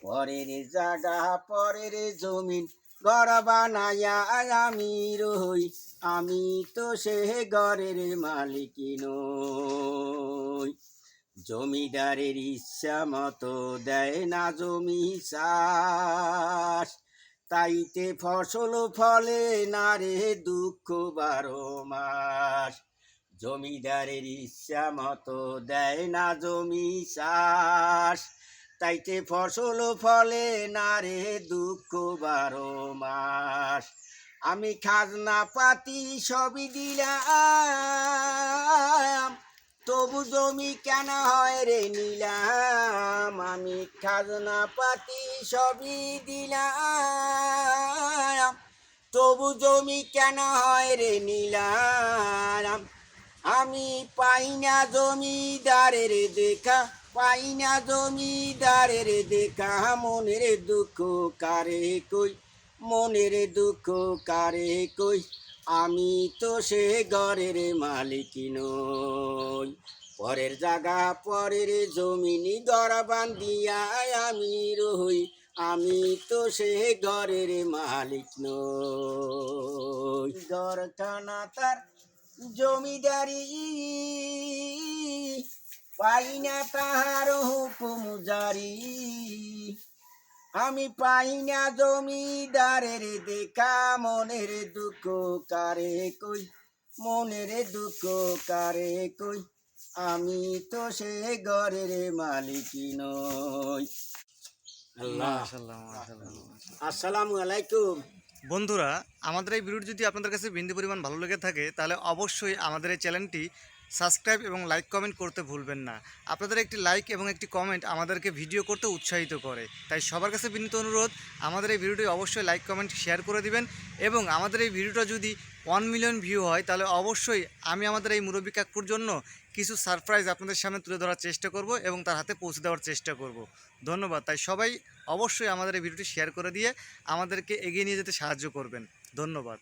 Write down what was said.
পরের জায়গা পরের জমিন ঘর বানাইয়া আমি রই, আমি তো সে ঘরের মালিক নই। জমিদারের ইচ্ছা মতো দেয় না জমি চাষ, তাইতে ফসল ফলে না রে দুঃখ 12 মাস। জমিদারের ইচ্ছা মতো দেয় না জমি চাষ, তাইতে ফসল ফলে না রে দুঃখ 12 মাস। আমি খাজনা পাতি সবই দিলাম, তবু জমি কেন হয় রে নিলাম। আমি খাজনা পাতি সবই দিলাম, তবু জমি কেন হয় রে নিলাম। আমি পাই না জমিদারের দেখা, পাই না জমিদারের দেখা, মনের দুঃখ কারে কই, মনের দুঃখ কারে কই। আমি তো সে ঘরের মালিক নই। পরের জায়গা পরের জমিনি ঘর বান্ধিয়া আমি রই, আমি তো সে ঘরের মালিক নই। ঘরখানা তার জমিদারি, পাই না তাহার হুকুম জারি। আমি পাই না জমিদারের দেখা, মনের দুঃখ কারে কই, মনের দুঃখ কারে কই। আমি তো সে ঘরের মালিক নই। আল্লাহ। মাশাআল্লাহ, মাশাআল্লাহ। আসসালামু আলাইকুম। বন্ধুরা, আমাদের এই ভিডিওটি যদি আপনাদের কাছে বিন্দু পরিমাণ ভালো লেগে থাকে তাহলে অবশ্যই আমাদের এই চ্যানেলটি সাবস্ক্রাইব এবং লাইক কমেন্ট করতে ভুলবেন না। আপনাদের একটি লাইক এবং একটি কমেন্ট আমাদেরকে ভিডিও করতে উৎসাহিত করে। তাই সবার কাছে বিনীত অনুরোধ, আমাদের এই ভিডিওটি অবশ্যই লাইক কমেন্ট শেয়ার করে দিবেন। এবং আমাদের এই ভিডিওটা যদি 1 মিলিয়ন ভিউ হয় তাহলে অবশ্যই আমি আমাদের এই মুরব্বী কাকুর জন্য কিছু সারপ্রাইজ আপনাদের সামনে তুলে ধরার চেষ্টা করব এবং তার হাতে পৌঁছে দেওয়ার চেষ্টা করব। ধন্যবাদ। তাই সবাই অবশ্যই আমাদের এই ভিডিওটি শেয়ার করে দিয়ে আমাদেরকে এগিয়ে নিয়ে যেতে সাহায্য করবেন। ধন্যবাদ।